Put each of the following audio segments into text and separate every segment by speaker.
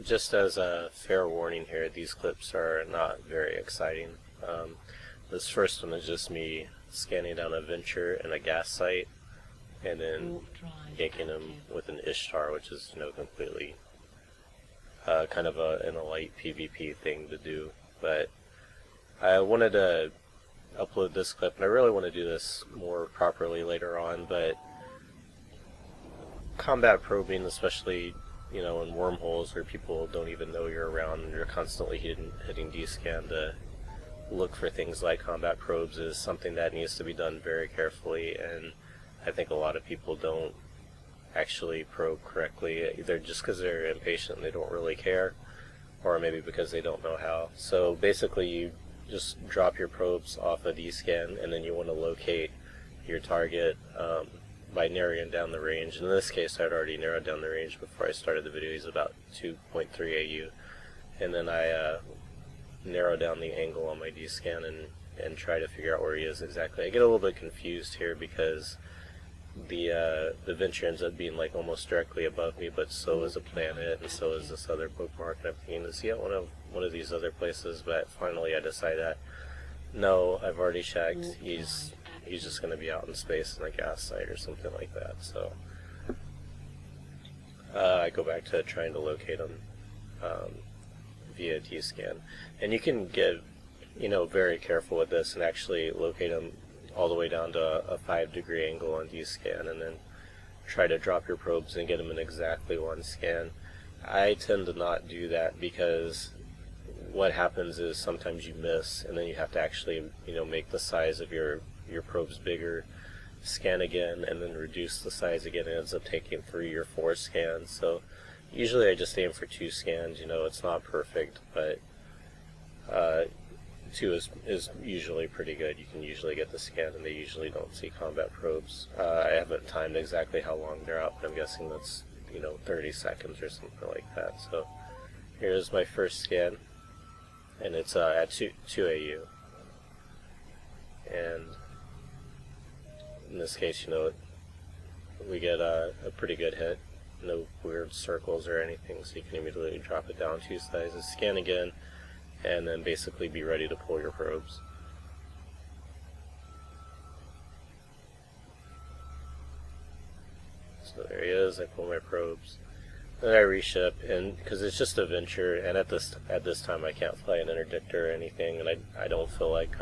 Speaker 1: just as a fair warning here, these clips are not very exciting. This first one is just me scanning down a venture and a gas site, and then yanking them with an Ishtar, which is, completely kind of in a light PvP thing to do. But I wanted to upload this clip, and I really want to do this more properly later on, but combat probing, especially in wormholes where people don't even know you're around and you're constantly hitting D-scan to look for things like combat probes, is something that needs to be done very carefully, and I think a lot of people don't actually probe correctly, either just because they're impatient and they don't really care, or maybe because they don't know how. So basically you just drop your probes off a D-scan, and then you want to locate your target by narrowing down the range. In this case, I'd already narrowed down the range before I started the video. He's about 2.3 AU, and then I narrow down the angle on my D-scan and try to figure out where he is exactly. I get a little bit confused here because the venture ends up being like almost directly above me, but so is a planet, and so is this other bookmark, and I'm thinking, is he at one of these other places? But finally I decide that no, I've already checked. He's just going to be out in space in a gas site or something like that. So I go back to trying to locate him via D-scan, and you can get very careful with this and actually locate him all the way down to a 5-degree angle on D-scan, and then try to drop your probes and get them in exactly one scan. I tend to not do that because what happens is sometimes you miss, and then you have to actually make the size of your probes bigger, scan again, and then reduce the size again. It ends up taking 3 or 4 scans. So usually I just aim for 2 scans. It's not perfect, but 2 is usually pretty good. You can usually get the scan, and they usually don't see combat probes. I haven't timed exactly how long they're out, but I'm guessing that's 30 seconds or something like that. So here's my first scan, and it's at 2 AU, and in this case, we get a pretty good hit. No weird circles or anything, so you can immediately drop it down 2 sizes, scan again, and then basically be ready to pull your probes. So there he is. I pull my probes, then I reship, and because it's just a venture, and at this time I can't fly an interdictor or anything, and I don't feel like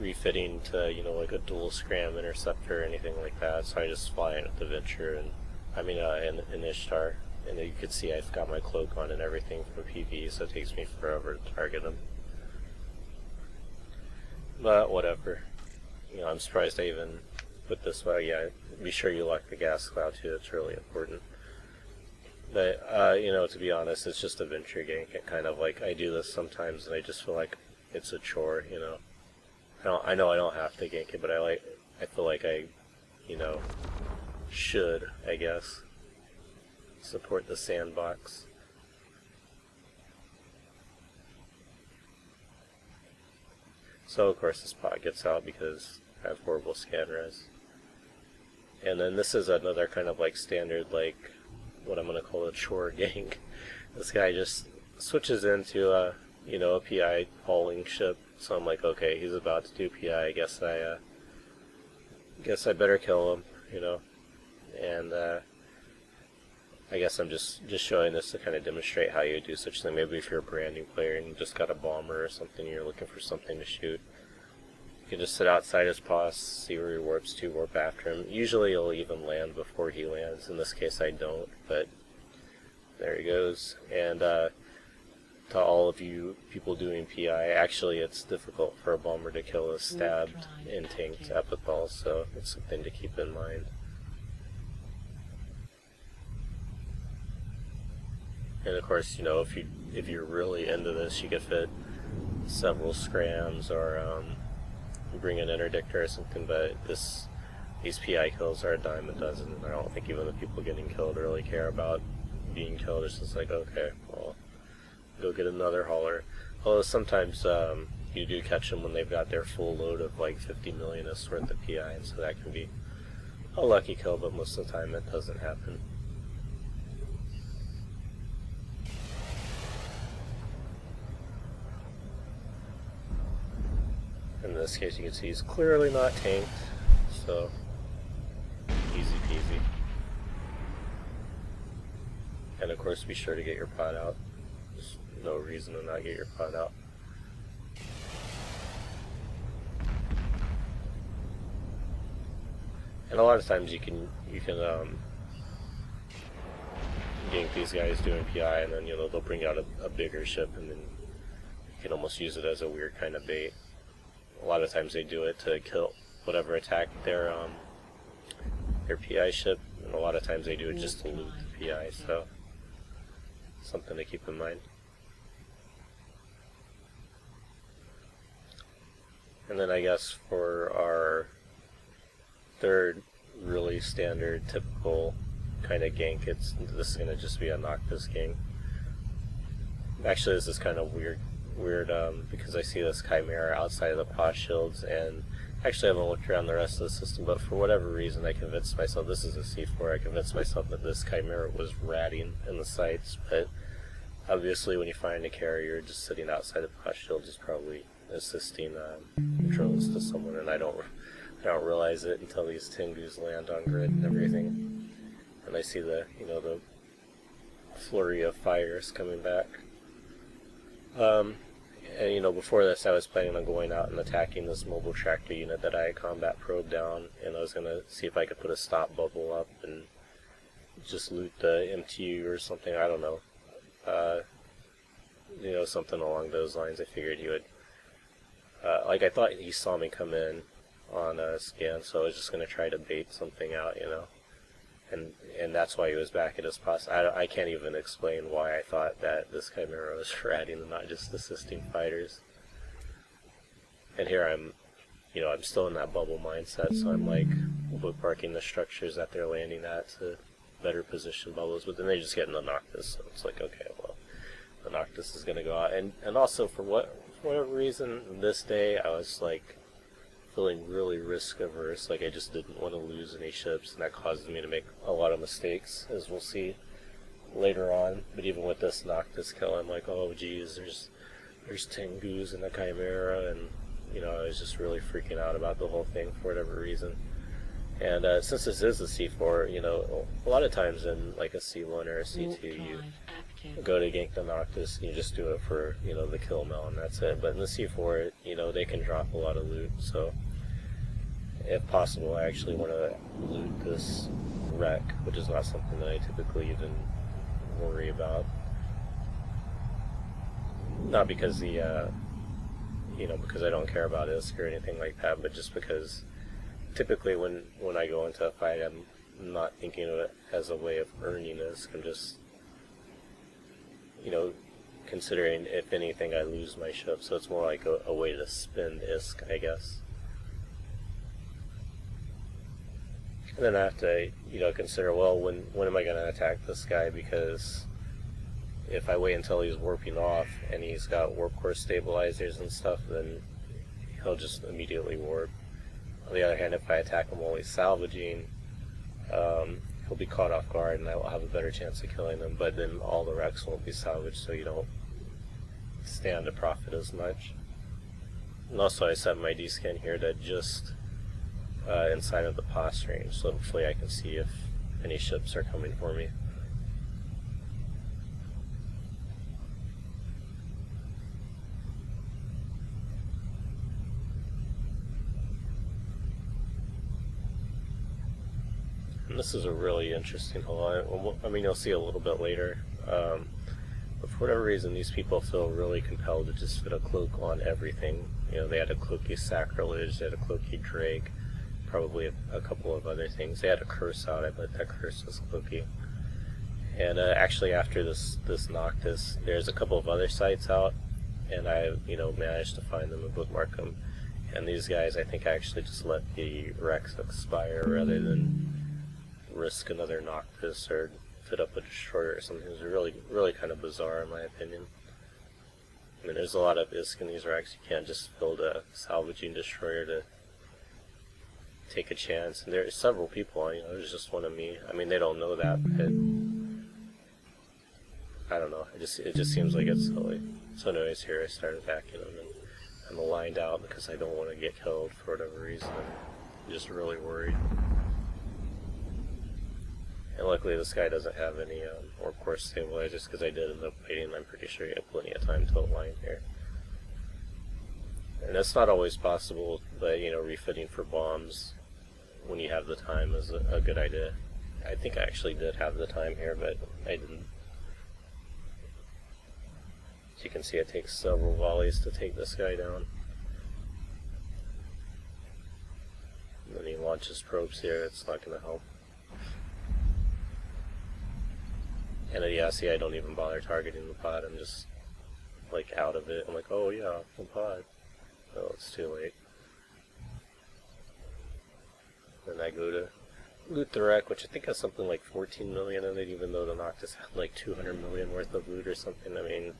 Speaker 1: refitting to like a dual scram interceptor or anything like that. So I just fly in with the venture, and in Ishtar. And you can see I've got my cloak on and everything from PV, so it takes me forever to target them. But whatever. I'm surprised I even put this way. Yeah, be sure you lock the gas cloud too. It's really important. But to be honest, it's just a venture gank. It kind of like, I do this sometimes, and I just feel like it's a chore. I know I don't have to gank it, but I feel like I should, I guess, support the sandbox. So of course this pot gets out because I have horrible scan res. And then this is another kind of like standard, like what I'm gonna call a chore gank. This guy just switches into a PI hauling ship. So I'm like, okay, he's about to do PI. I guess I better kill him, and I guess I'm just showing this to kind of demonstrate how you do such a thing. Maybe if you're a brand new player and you just got a bomber or something, you're looking for something to shoot, you can just sit outside his pos, see where he warps to, warp after him. Usually he'll even land before he lands. In this case I don't, but there he goes. And to all of you people doing PI, actually it's difficult for a bomber to kill a stabbed and tanked epithal, so it's something to keep in mind. And of course, if you're really into this, you could fit several scrams or bring an interdictor or something. But these PI kills are a dime a dozen. I don't think even the people getting killed really care about being killed. It's just like, okay, well, go get another hauler. Although sometimes you do catch them when they've got their full load of like 50 million worth of PI, and so that can be a lucky kill. But most of the time, it doesn't happen. this case you can see he's clearly not tanked, so easy peasy. And of course be sure to get your pod out. There's no reason to not get your pod out. And a lot of times you can gank these guys doing PI, and then they'll bring out a bigger ship, and then you can almost use it as a weird kind of bait. A lot of times they do it to kill whatever attacked their PI ship, and a lot of times they do it just to loot the PI. So something to keep in mind. And then I guess for our third really standard typical kind of gank, this is going to just be a Noctis gank. Actually this is kind of weird because I see this Chimera outside of the pod shields, and actually I haven't looked around the rest of the system, but for whatever reason I convinced myself, this is a C4, I convinced myself that this Chimera was ratting in the sights, but obviously when you find a carrier just sitting outside the pod shield is probably assisting drones to someone, and I don't realize it until these Tengus land on grid and everything, and I see the the flurry of fires coming back. And before this I was planning on going out and attacking this mobile tractor unit that I had combat probe down, and I was gonna see if I could put a stop bubble up and just loot the MTU or something. I don't know, something along those lines. I figured he would. I thought he saw me come in on a scan, so I was just going to try to bait something out, and that's why he was back at his post. I can't even explain why I thought that this Chimera was ratting and not just assisting fighters. And here I'm still in that bubble mindset, so I'm like bookmarking the structures that they're landing at to better position bubbles, but then they just get in the Noctis, so it's like, okay, well, the Noctis is going to go out. And also for whatever reason, this day I was like feeling really risk averse, like I just didn't want to lose any ships, and that causes me to make a lot of mistakes, as we'll see later on. But even with this Noctis kill, I'm like, oh geez, there's Tengus and a Chimera, and I was just really freaking out about the whole thing for whatever reason. And since this is a C4, a lot of times in like a C1 or a C2, you go to gank the Noctis and you just do it for the kill mill, and that's it. But in the C4, they can drop a lot of loot, so if possible I actually want to loot this wreck, which is not something that I typically even worry about. Not because because I don't care about ISK or anything like that, but just because typically when I go into a fight, I'm not thinking of it as a way of earning ISK. I'm just considering, if anything, I lose my ship, so it's more like a way to spend ISK, I guess. And then I have to, consider, well, when am I going to attack this guy, because if I wait until he's warping off and he's got warp core stabilizers and stuff, then he'll just immediately warp. On the other hand, if I attack him while he's salvaging, he'll be caught off guard and I will have a better chance of killing him, but then all the wrecks won't be salvaged, so you don't stand to profit as much. And also I set my D-scan here to just inside of the POS range, so hopefully I can see if any ships are coming for me. And this is a really interesting hole. I mean, you'll see a little bit later. But for whatever reason, these people feel really compelled to just fit a cloak on everything. They had a cloaky Sacrilege, they had a cloaky Drake, probably a couple of other things. They had a curse out, I bet that curse was cloaky. And actually after this Noctis, there's a couple of other sites out, and I managed to find them and bookmark them. And these guys, I think I actually just let the Rex expire rather than risk another Noctis or fit up a destroyer or something. It was really kind of bizarre in my opinion. I mean, there's a lot of ISK in these wrecks. You can't just build a salvaging destroyer to take a chance. And there's several people on, there's just one of me. I mean, they don't know that, but I don't know. It just seems like it's silly. So anyways, here I started backing them, and kind of lined out because I don't want to get killed for whatever reason. I'm just really worried. And luckily this guy doesn't have any or course stabilizers, because I did end up waiting. I'm pretty sure you have plenty of time to align here. And that's not always possible, but you know, refitting for bombs when you have the time is a good idea. I think I actually did have the time here, but I didn't. As you can see, it takes several volleys to take this guy down. And then he launches probes here, it's not going to help. And yeah, see, I don't even bother targeting the pod, I'm just like out of it. I'm like, oh yeah, the pod. Oh, it's too late. Then I go to loot the wreck, which I think has something like 14 million in it, even though the Noctis had like 200 million worth of loot or something. I mean,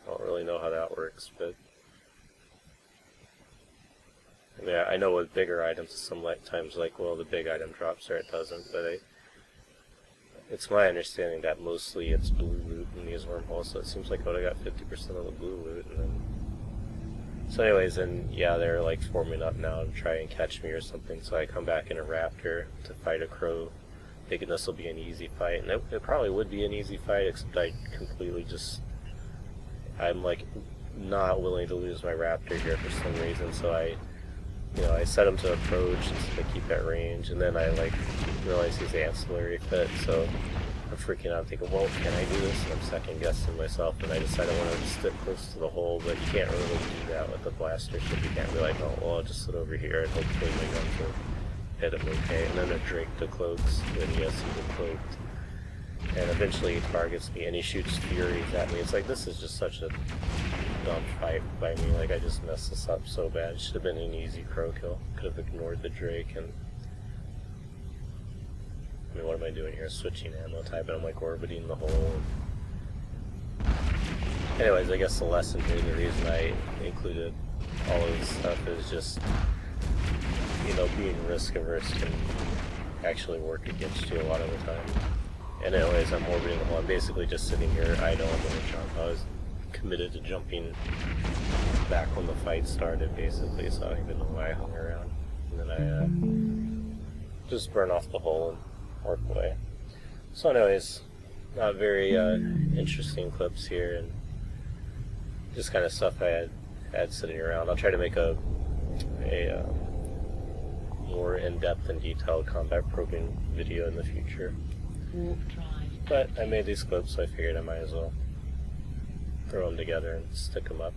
Speaker 1: I don't really know how that works, but I mean, I know with bigger items, sometimes like, well, the big item drops or it doesn't, but it's my understanding that mostly it's blue loot in these wormholes, so it seems like I would have got 50% of the blue loot, and then... So anyways, and yeah, they're like forming up now to try and catch me or something, so I come back in a raptor to fight a crow, thinking this will be an easy fight, and it probably would be an easy fight, except I completely just... I'm like not willing to lose my raptor here for some reason, so I set him to approach to keep at range, and then I like realize he's ancillary fit, so I'm freaking out, thinking, well, can I do this? And I'm second guessing myself, and I decide I want to stick close to the hole, but you can't really do that with the blaster ship. You can't be like, oh, well, I'll just sit over here and hopefully my guns will hit him okay. And then a Drake decloaks, and yes, he decloaked. And eventually he targets me, and he shoots Furies at me. It's like, this is just such a dumb fight by me. Like, I just messed this up so bad. It should have been an easy crow kill. Could have ignored the Drake, and... I mean, what am I doing here? Switching ammo type, and I'm like orbiting the hole. Anyways, I guess the lesson here, the reason I included all of this stuff is just, you know, being risk averse can actually work against you a lot of the time. And anyways, I'm orbiting the hole. I'm basically just sitting here idle. I'm going to jump. I was committed to jumping back when the fight started, basically, so I don't even know why I hung around. And then I just burn off the hole and work away. So anyways, not very interesting clips here, and just kind of stuff I had sitting around. I'll try to make a more in-depth and detailed combat probing video in the future. But I made these clips, so I figured I might as well throw them together and stick them up.